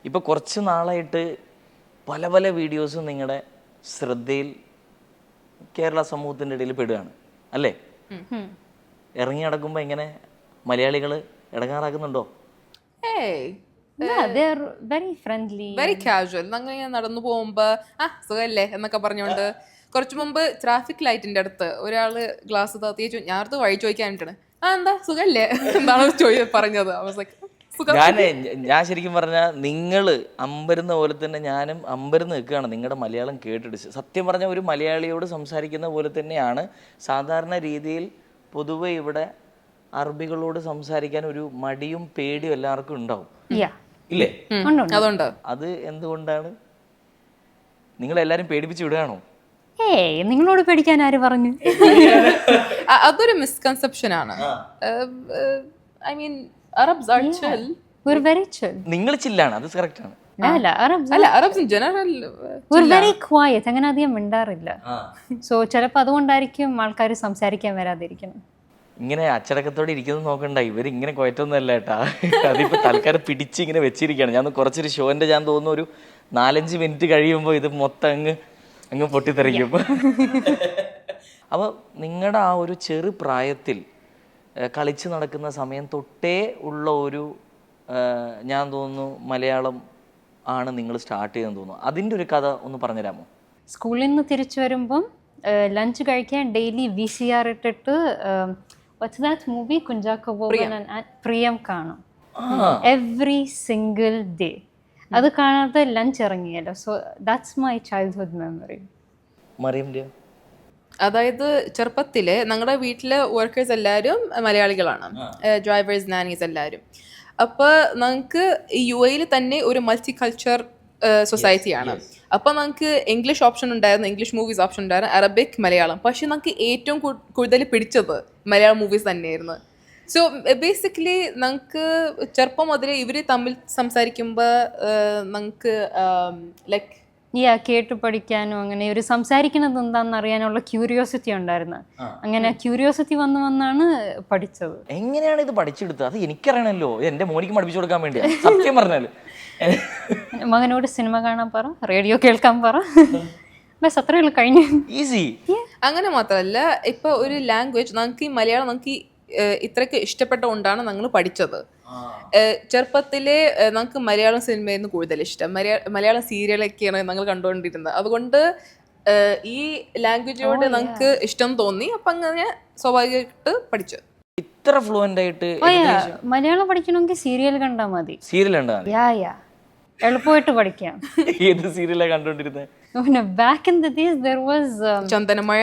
ഇപ്പോൾ കുറച്ച് നാളായിട്ട് പല പല വീഡിയോസും നിങ്ങളുടെ ശ്രദ്ധയിൽ കേരള സമൂഹത്തിൻ്റെ ഇടയിൽ പെടുകയാണ് അല്ലേ? ഇറങ്ങി നടക്കുമ്പോൾ ഇങ്ങനെ മലയാളികൾ ഇടങ്ങാറാക്കുന്നുണ്ടോ? Very friendly, very casual. അങ്ങനെ നടന്നു പോകുമ്പോ സുഖല്ലേ എന്നൊക്കെ പറഞ്ഞോണ്ട്. കുറച്ചു മുമ്പ് ട്രാഫിക് ലൈറ്റിന്റെ അടുത്ത് ഒരാള് ഗ്ലാസ് താത്തിച്ചു, ഞാൻ അടുത്ത് വഴി ചോദിക്കാനിട്ടാണ്, എന്താ സുഖല്ലേ എന്നാണ് പറഞ്ഞത്. ഞാൻ ശരിക്കും പറഞ്ഞാൽ നിങ്ങൾ അമ്പരുന്ന പോലെ തന്നെ ഞാനും അമ്പരന്ന് നിൽക്കുകയാണ് നിങ്ങളുടെ മലയാളം കേട്ടിട്ട്. സത്യം പറഞ്ഞാൽ ഒരു മലയാളിയോട് സംസാരിക്കുന്ന പോലെ തന്നെയാണ് സാധാരണ രീതിയിൽ പൊതുവെ ഇവിടെ അറബികളോട് സംസാരിക്കാൻ ഒരു മടിയും പേടിയും എല്ലാവർക്കും ഉണ്ടാവും, ഇല്ലേ? അതുകൊണ്ട് അത് എന്തുകൊണ്ടാണ്? നിങ്ങളെല്ലാരും പേടിപ്പിച്ച് വിടുകയാണോ? നിങ്ങളോട് പേടിക്കാൻ ആര് പറഞ്ഞു? അതൊരു മിസ്കൺസെപ്ഷൻ ആണ്. I mean Arabs are chill. We're very chill. നിങ്ങൾ ചില്ലാണ്, അത് കറക്റ്റ് ആണ്. അല്ല, Arabs in general we're very quiet. അങ്ങനെ അധികം മിണ്ടാറില്ല. സോ ചിലപ്പോൾ അതുകൊണ്ടായിരിക്കും ആൾക്കാർ സംസാരിക്കാൻ വരാതിരിക്കണം. ഇങ്ങനെ അച്ചടക്കത്തോടെ ഇരിക്കുന്നത് നോക്കണ്ട, ഇവരിങ്ങനെ കുഴറ്റമൊന്നും അല്ല കേട്ടാ. അതിപ്പോൾ തൽക്കാലം പിടിച്ച് ഇങ്ങനെ വെച്ചിരിക്കുകയാണ്. ഞാൻ കുറച്ചൊരു ഷോൻ്റെ ഞാൻ തോന്നുന്നു ഒരു 4-5 മിനിറ്റ് കഴിയുമ്പോൾ ഇത് മൊത്തം അങ്ങ് പൊട്ടിത്തെറിക്കും. അപ്പോൾ നിങ്ങളുടെ ആ ഒരു ചെറു പ്രായത്തിൽ കളിച്ച് നടക്കുന്ന സമയം തൊട്ടേ ഉള്ള ഒരു ഞാൻ തോന്നുന്നു മലയാളം ആണ് നിങ്ങൾ സ്റ്റാർട്ട് ചെയ്തെന്ന് തോന്നുന്നു. അതിൻ്റെ ഒരു കഥ ഒന്ന് പറഞ്ഞുതരാമോ? സ്കൂളിൽ നിന്ന് തിരിച്ചു വരുമ്പം ലഞ്ച് കഴിക്കാൻ ഡെയിലി VCR ഇട്ടിട്ട് what's that movie Kunchacko Boban പ്രിയം കാണും എവറി സിംഗിൾ ഡേ. അത് കാണാതെ ലഞ്ച് ഇറങ്ങിയല്ലോ. So that's my childhood memory. മറിയംൻ്റെയോ? അതായത് ചെറുപ്പത്തില് ഞങ്ങളുടെ വീട്ടിലെ വർക്കേഴ്സ് എല്ലാവരും മലയാളികളാണ്, ഡ്രൈവേഴ്സ്, നാനീസ് എല്ലാവരും. അപ്പോൾ ഞങ്ങൾക്ക് UAE തന്നെ ഒരു മൾട്ടി കൾച്ചർ സൊസൈറ്റിയാണ്. അപ്പോൾ നമുക്ക് ഇംഗ്ലീഷ് ഓപ്ഷൻ ഉണ്ടായിരുന്നു, ഇംഗ്ലീഷ് മൂവീസ് ഓപ്ഷൻ ഉണ്ടായിരുന്നു, അറബിക്, മലയാളം. പക്ഷെ നമുക്ക് ഏറ്റവും കൂടുതൽ പിടിച്ചത് മലയാളം മൂവീസ് തന്നെയായിരുന്നു. സോ ബേസിക്കലി നമുക്ക് ചെറുപ്പം മുതൽ ഇവർ തമ്മിൽ സംസാരിക്കുമ്പോൾ നമുക്ക് ലൈക്ക് കേട്ട് പഠിക്കാനും അങ്ങനെ ഒരു സംസാരിക്കുന്നത് എന്താണെന്ന് അറിയാനുള്ള ക്യൂരിയോസിറ്റി ഉണ്ടായിരുന്നു. അങ്ങനെ ക്യൂരിയോസിറ്റി വന്നാണ് പഠിച്ചത്. എങ്ങനെയാണ് ഇത് പഠിച്ചെടുത്തത്? അത് എനിക്കറിയണല്ലോ, എൻ്റെ മോനിക്ക് പഠിപ്പിച്ചു കൊടുക്കാൻ വേണ്ടിയാണ് സത്യം പറഞ്ഞാൽ. മകനോട് സിനിമ കാണാൻ പറ, റേഡിയോ കേൾക്കാൻ പറ, ബസ് അത്രയുള്ള കഴിഞ്ഞു. ഈസി. അങ്ങനെ മാത്രമല്ല, ഇപ്പൊ ഒരു ലാംഗ്വേജ് നമുക്ക് ഈ മലയാളം നമുക്ക് ഇത്രയ്ക്ക് ഇഷ്ടപ്പെട്ടുകൊണ്ടാണ് ഞങ്ങൾ പഠിച്ചത്. ചെറുപ്പത്തിലെ നമുക്ക് മലയാളം സിനിമയായിരുന്നു കൂടുതൽ ഇഷ്ടം. മലയാളം സീരിയലൊക്കെയാണ് ഞങ്ങൾ കണ്ടുകൊണ്ടിരുന്നത്. അതുകൊണ്ട് ഈ ലാംഗ്വേജിനോട് നമുക്ക് ഇഷ്ടം തോന്നി. അപ്പം അങ്ങനെ സ്വാഭാവികമായിട്ട് പഠിച്ചു. ഇത്ര ഫ്ലുവൻ്റ് ആയിട്ട് മലയാളം പഠിക്കണമെങ്കിൽ സീരിയൽ കണ്ടാൽ മതി. സീരിയൽ കണ്ടാൽ എളുപ്പമായിട്ട് പഠിക്കാം. ഏത് സീരിയലാണ് കണ്ടോണ്ടിരുന്നത്? Back in the days there was Chandanamazha,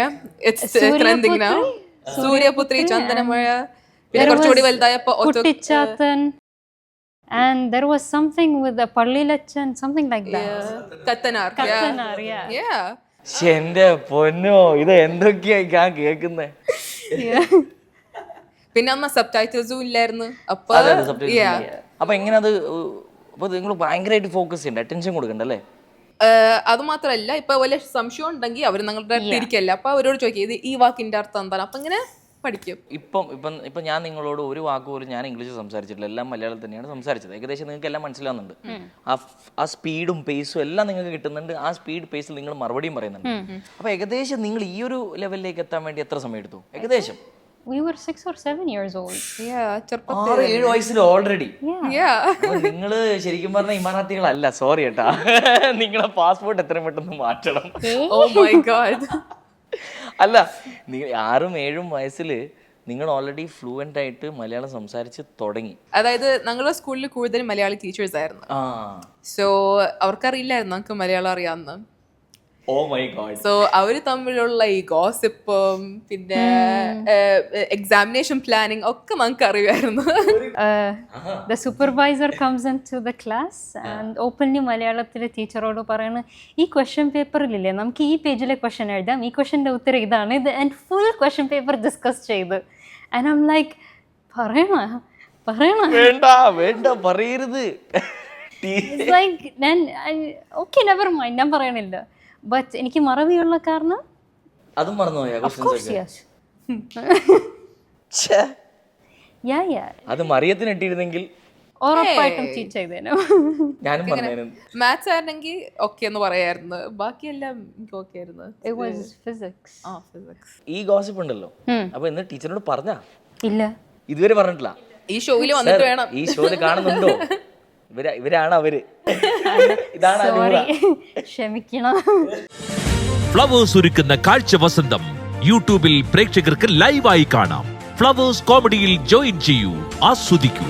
it's trending now. Suryaputri, Chandanamazha, പിന്നെ കുറച്ചുകൂടി വലുതായപ്പോൾ Kuttichathan, and there was something with the പള്ളിലച്ചൻ, something like that. Kathanar. Yeah. എന്റെ പൊന്നോ, ഇത് എന്തൊക്കെയാ ഞാൻ കേൾക്കുന്നേ. പിന്നെ അന്ന് സബ് ടൈറ്റിൽസും ഇല്ലായിരുന്നു. അപ്പൊ എങ്ങനെ അത്? അപ്പൊ നിങ്ങൾ ഭയങ്കരമായിട്ട് ഫോക്കസ് ചെയ്യണ്ട, അറ്റൻഷൻ കൊടുക്കണ്ടല്ലേ? അത് മാത്രല്ല, ഇപ്പൊ വല്ല സംശയം ഉണ്ടെങ്കിൽ അവർ നിങ്ങളുടെ അടുത്ത് ഇരിക്കല്ല, അപ്പൊ അവരോട് ചോദിക്കുക ഇത് ഈ വാക്കിന്റെ അർത്ഥം എന്താണ്. അപ്പൊ ഇങ്ങനെ പഠിക്കും. ഇപ്പം ഞാൻ നിങ്ങളോട് ഒരു വാക്ക് പോലും ഞാൻ ഇംഗ്ലീഷ് സംസാരിച്ചിട്ടില്ല, എല്ലാം മലയാളം തന്നെയാണ് സംസാരിച്ചത്. ഏകദേശം നിങ്ങൾക്ക് എല്ലാം മനസ്സിലാവുന്നുണ്ട്. ആ സ്പീഡും പേസും എല്ലാം നിങ്ങൾക്ക് കിട്ടുന്നുണ്ട്. ആ സ്പീഡ് പേസിൽ നിങ്ങൾ മറുപടിയും പറയുന്നുണ്ട്. അപ്പൊ ഏകദേശം നിങ്ങൾ ഈ ഒരു ലെവലിലേക്ക് എത്താൻ വേണ്ടി എത്ര സമയം എടുത്തു? ഏകദേശം We were 6 or 7 years old. 6-7 വയസ്സിൽ ഓൾറെഡി. നിങ്ങള് ശരിക്കും പറഞ്ഞ ഇമാറാത്തികളല്ല, സോറി കേട്ടാ. നിങ്ങളെ പാസ്പോർട്ട് എത്രയും പെട്ടെന്ന് മാറ്റണം. Oh my God. അല്ല, 6-7 വയസ്സിൽ നിങ്ങൾ ഓൾറെഡി ഫ്ലുവൻ്റ് ആയിട്ട് മലയാളം സംസാരിച്ച് തുടങ്ങി. അതായത് ഞങ്ങളുടെ സ്കൂളിൽ കൂടുതൽ മലയാളി ടീച്ചേഴ്സ് ആയിരുന്നു. സോ അവർക്കറിയില്ലായിരുന്നു നമുക്ക് മലയാളം അറിയാമെന്ന്. Oh my God. സോ അവര് തമ്മിലുള്ള ഈ ഗോസിപ്പും പിന്നെ എക്സാമിനേഷൻ പ്ലാനിങ് ഒക്കെ നമുക്ക് അറിയായിരുന്നു. The supervisor comes into the class and openly മലയാളത്തിലെ ടീച്ചറോട് പറയുന്നത്, ഈ ക്വസ്റ്റ്യൻ പേപ്പറിലില്ലേ നമുക്ക് ഈ പേജിലെ ക്വസ്റ്റ്യൻ എഴുതാം, ഈ ക്വസ്റ്റ്യൻ്റെ ഉത്തരം ഇതാണ്, ഇത് and full question paper discuss ചെയ്ത്. ആൻഡ് ഐ ആം ലൈക്ക്, പറയണ വേണ്ട പറയരുത്. ഓക്കെ നെവർ മൈൻഡ്, ഞാൻ പറയണില്ല. ബട്ട് എനിക്ക് മറവിയുള്ള കാരണം അതും മറന്നുപോയാ? Yeah. അത് മറിയത്തിന് ഇട്ടിരുന്നെങ്കിൽ ഉറപ്പായിട്ടും ചീറ്റ് ചെയ്തേനു. ഞാനും പറഞ്ഞു. മാത്സ് ആയിരുന്നെങ്കിൽ ഓക്കെ എന്ന് പറയായിരുന്നു, ബാക്കിയെല്ലാം എനിക്ക് ഓക്കെ ആയിരുന്നു. It was physics. ഫിസിക്സ്. ഈ ഗോസിപ്പ് ഉണ്ടല്ലോ, അപ്പൊ ഇന്ന് ടീച്ചറിനോട് പറഞ്ഞാ? ഇല്ല. ഇതുവരെ പറഞ്ഞിട്ടില്ല. ഈ ഷോയിൽ വന്നിട്ട് വേണം. ഈ ഷോയിൽ കാണുന്നുണ്ടോ? ഇവരാണ് അവര്. ഇതാണ് സോറി, ക്ഷമിക്കണം. ഫ്ലവേഴ്സ് ഒരുക്കുന്ന കാഴ്ച വസന്തം യൂട്യൂബിൽ പ്രേക്ഷകർക്ക് ലൈവായി കാണാം. ഫ്ലവേഴ്സ് കോമഡിയിൽ ജോയിൻ ചെയ്യൂ, ആസ്വദിക്കൂ.